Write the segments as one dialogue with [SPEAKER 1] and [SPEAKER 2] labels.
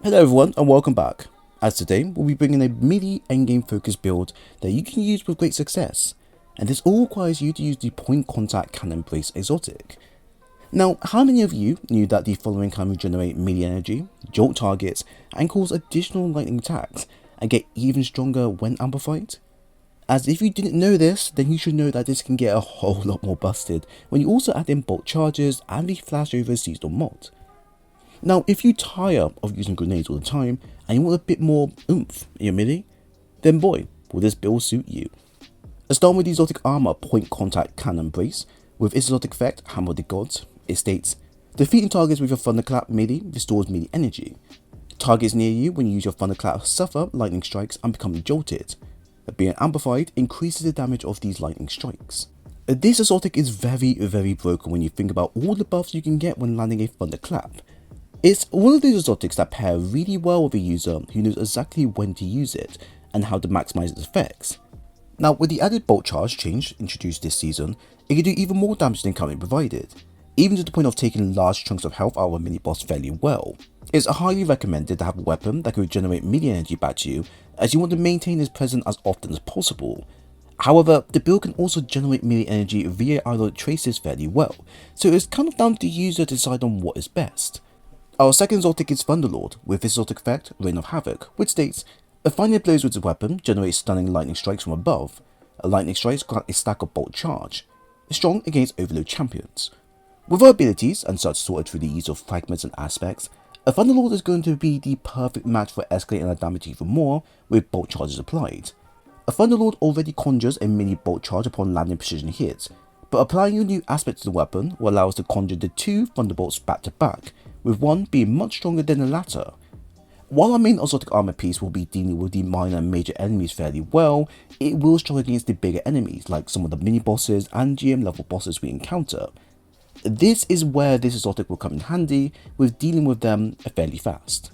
[SPEAKER 1] Hello everyone and welcome back. As today we'll be bringing a melee endgame focused build that you can use with great success, and this all requires you to use the point contact cannon brace exotic. Now, how many of you knew that the following can regenerate melee energy, jolt targets, and cause additional lightning attacks, and get even stronger when amplified? As if you didn't know this, then you should know that this can get a whole lot more busted when you also add in bolt charges and the flashover seasonal mod. Now, if you tire of using grenades all the time and you want a bit more oomph in your melee, then boy, will this build suit you. Let's start with the exotic armor point contact cannon brace. With its exotic effect, Hammer of the Gods, it states, defeating targets with your thunderclap melee restores melee energy. Targets near you when you use your thunderclap suffer lightning strikes and become jolted. Being amplified increases the damage of these lightning strikes. This exotic is very broken when you think about all the buffs you can get when landing a thunderclap. It's one of those exotics that pair really well with a user who knows exactly when to use it and how to maximize its effects. Now, with the added bolt charge change introduced this season, it can do even more damage than currently provided, even to the point of taking large chunks of health out of a mini boss fairly well. It's highly recommended to have a weapon that can regenerate melee energy back to you, as you want to maintain its presence as often as possible. However, the build can also generate melee energy via idle traces fairly well, so it's kind of down to the user to decide on what is best. Our second exotic is Thunderlord, with its exotic effect, Reign of Havoc, which states, finding blows with its weapon generates stunning lightning strikes from above. Lightning strikes grant a stack of bolt charge, strong against overload champions. With our abilities and such sorted through the use of fragments and aspects, a Thunderlord is going to be the perfect match for escalating our damage even more with bolt charges applied. A Thunderlord already conjures a mini bolt charge upon landing precision hits, but applying your new aspect to the weapon will allow us to conjure the two Thunderbolts back to back, with one being much stronger than the latter. While our main exotic armor piece will be dealing with the minor and major enemies fairly well, it will struggle against the bigger enemies like some of the mini bosses and GM level bosses we encounter. This is where this exotic will come in handy with dealing with them fairly fast.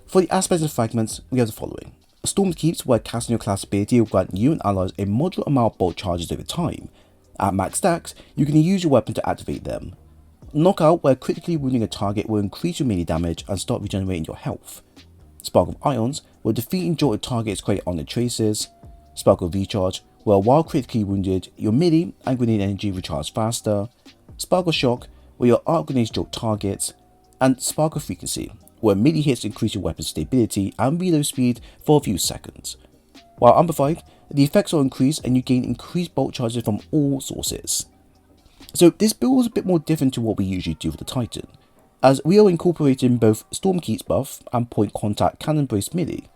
[SPEAKER 1] For the aspects of fragments, we have the following. Storm Keeps, where casting your class ability will grant you and allies a moderate amount of bolt charges over time. At max stacks, you can use your weapon to activate them. Knockout, where critically wounding a target will increase your melee damage and start regenerating your health. Spark of Ions, where defeating jolted targets create on the traces. Spark of Recharge, where while critically wounded, your melee and grenade energy recharge faster. Spark of Shock, where your arc grenades jolt targets. And Spark of Frequency, where melee hits increase your weapon's stability and reload speed for a few seconds. While amplified, the effects are increased and you gain increased bolt charges from all sources. So this build is a bit more different to what we usually do with the Titan, as we are incorporating both Stormkeep's buff and point contact cannon brace melee.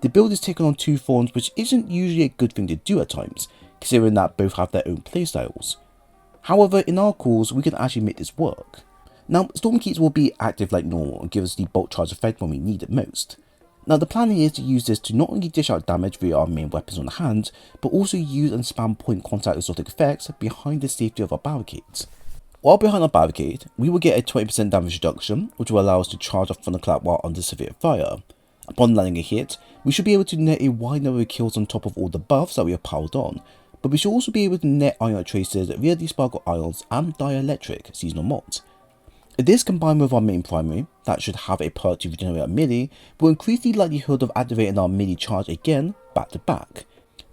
[SPEAKER 1] The build is taken on two forms, which isn't usually a good thing to do at times, considering that both have their own playstyles. However, in our calls we can actually make this work. Now, Stormkeeps will be active like normal and give us the bolt charge effect when we need it most. Now, the plan here is to use this to not only dish out damage via our main weapons on the hand, but also use and spam point contact exotic effects behind the safety of our barricades. While behind our barricade, we will get a 20% damage reduction, which will allow us to charge our thunderclap while under severe fire. Upon landing a hit, we should be able to net a wide number of kills on top of all the buffs that we have piled on, but we should also be able to net ion traces via the Sparkle Ions and Dielectric seasonal mods. This combined with our main primary, that should have a perk to regenerate our melee, will increase the likelihood of activating our melee charge again back to back.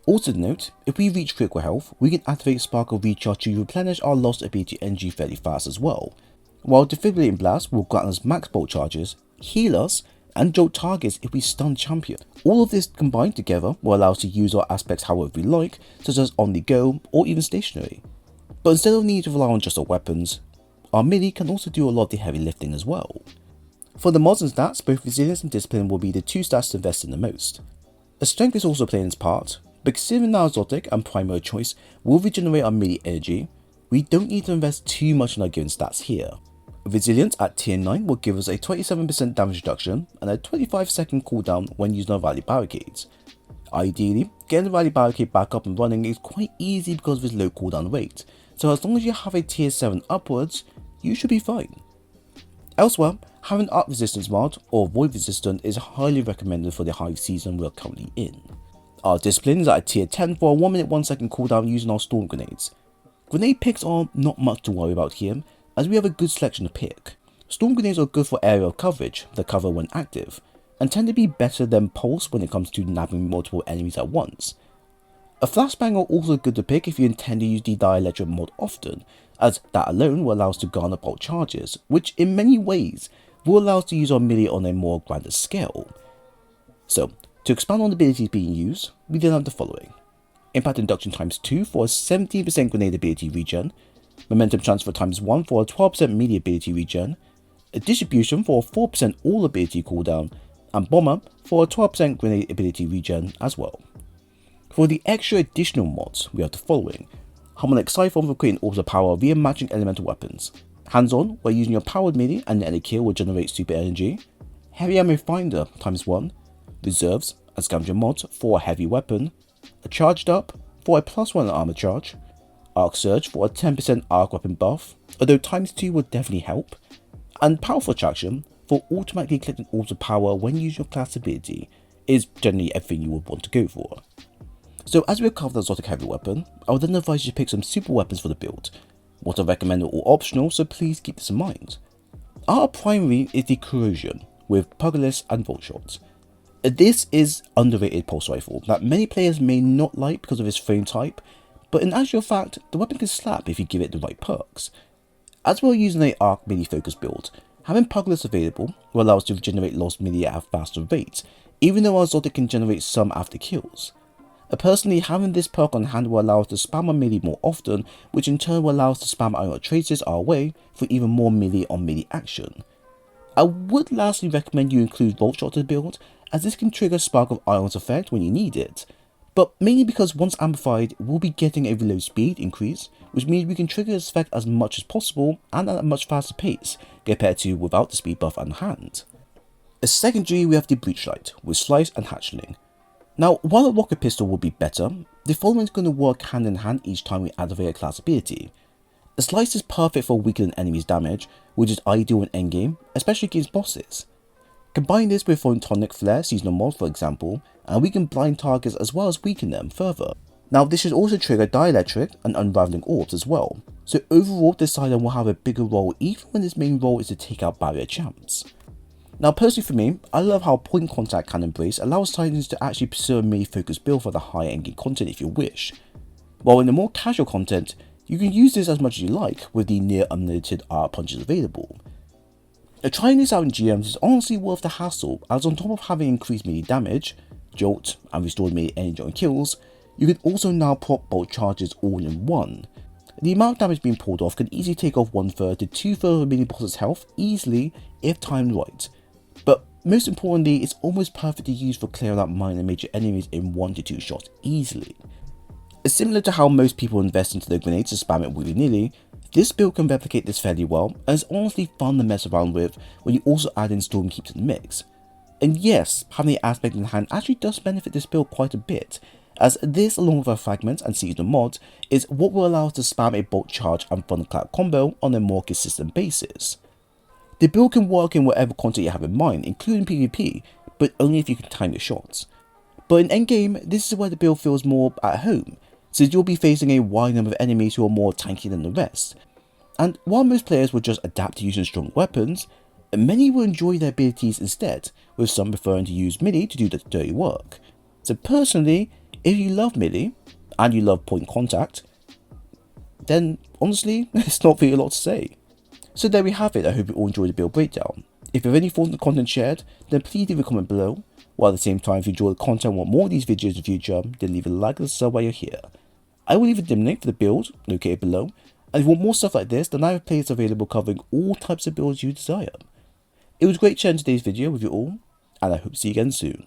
[SPEAKER 1] Also to note, if we reach critical health, we can activate Sparkle Recharge to replenish our lost ability energy fairly fast as well, while Defibrillating Blast will grant us max bolt charges, heal us, and jolt targets if we stun champion. All of this combined together will allow us to use our aspects however we like, such as on the go or even stationary. But instead of needing to rely on just our weapons, our melee can also do a lot of the heavy lifting as well. For the mods and stats, both resilience and discipline will be the two stats to invest in the most. Strength is also playing its part, but considering our exotic and primary choice will regenerate our melee energy, we don't need to invest too much in our given stats here. Resilience at tier 9 will give us a 27% damage reduction and a 25-second cooldown when using our rally barricades. Ideally, getting the rally barricade back up and running is quite easy because of its low cooldown rate, so as long as you have a tier 7 upwards, you should be fine. Elsewhere, having arc resistance mod or void resistant is highly recommended for the hive season we are currently in. Our discipline is at a tier 10 for a 1 minute 1 second cooldown using our storm grenades. Grenade picks are not much to worry about here, as we have a good selection to pick. Storm grenades are good for area of coverage, the cover when active, and tend to be better than Pulse when it comes to nabbing multiple enemies at once. A flashbang are also good to pick if you intend to use the dielectric mod often, as that alone will allow us to garner bulk charges, which in many ways will allow us to use our melee on a more grander scale. So, to expand on the abilities being used, we then have the following: Impact Induction times 2 for a 17% grenade ability regen, Momentum Transfer times 1 for a 12% melee ability regen, a Distribution for a 4% all ability cooldown, and Bomber for a 12% grenade ability regen as well. For the extra additional mods, we have the following: Harmonic Siphon for creating orbs of power via matching elemental weapons, Hands-on, where using your powered melee and netting a kill will generate super energy, Heavy Ammo Finder times 1, Reserves, a scavenger mod for a heavy weapon, a Charged Up for a +1 armor charge, Arc Surge for a 10% arc weapon buff, although times 2 would definitely help, and Powerful Attraction for automatically collecting orbs of power when using your class ability is generally everything you would want to go for. So as we cover the exotic heavy weapon, I would then advise you to pick some super weapons for the build. What I recommend are all optional, so please keep this in mind. Our primary is the Corrosion with Pugilist and Volt Shot. This is underrated pulse rifle that many players may not like because of its frame type, but in actual fact, the weapon can slap if you give it the right perks. As we're using an arc melee focused build, having Pugilist available will allow us to regenerate lost melee at a faster rate, even though our exotic can generate some after kills. Personally, having this perk on hand will allow us to spam our melee more often, which in turn will allow us to spam Iron Traces our way for even more melee on melee action. I would lastly recommend you include Volt Shot to the build, as this can trigger Spark of Iron's effect when you need it, but mainly because once amplified, we'll be getting a reload speed increase, which means we can trigger this effect as much as possible and at a much faster pace compared to without the speed buff on hand. As secondary, we have the Breachlight with Slice and Hatchling. Now, while a rocket pistol will be better, the following is going to work hand in hand each time we activate a class ability. The Slice is perfect for weakening enemies' damage, which is ideal in endgame, especially against bosses. Combine this with Photonic Flare seasonal mod for example, and we can blind targets as well as weaken them further. Now this should also trigger Dielectric and Unraveling Orbs as well, so overall this item will have a bigger role even when its main role is to take out barrier champs. Now personally for me, I love how Point Contact Cannon Brace allows Titans to actually pursue a melee focused build for the higher endgame content if you wish, while in the more casual content, you can use this as much as you like with the near unlimited arc punches available. Trying this out in GMs is honestly worth the hassle, as on top of having increased melee damage, jolt, and restored melee energy on kills, you can also now prop bolt charges all in one. The amount of damage being pulled off can easily take off 1/3 to 2/3 of a mini boss's health easily if timed right. But most importantly, it's almost perfect to use for clearing out minor and major enemies in 1 to 2 shots easily. Similar to how most people invest into the grenades to spam it willy-nilly, this build can replicate this fairly well and is honestly fun to mess around with when you also add in Stormkeep to the mix. And yes, having the aspect in hand actually does benefit this build quite a bit, as this along with our Fragments and seasonal mods is what will allow us to spam a bolt charge and thunderclap combo on a more consistent basis. The build can work in whatever content you have in mind, including PvP, but only if you can time your shots. But in endgame, this is where the build feels more at home, since you'll be facing a wide number of enemies who are more tanky than the rest. And while most players will just adapt to using strong weapons, many will enjoy their abilities instead, with some preferring to use melee to do the dirty work. So personally, if you love melee, and you love point contact, then honestly, it's not really a lot to say. So there we have it. I hope you all enjoyed the build breakdown. If you have any thoughts on the content shared, then please leave a comment below, while at the same time if you enjoy the content and want more of these videos in the future, then leave a like and a sub while you're here. I will leave a dim link for the build located below, and if you want more stuff like this, then I have playlists available covering all types of builds you desire. It was great sharing today's video with you all, and I hope to see you again soon.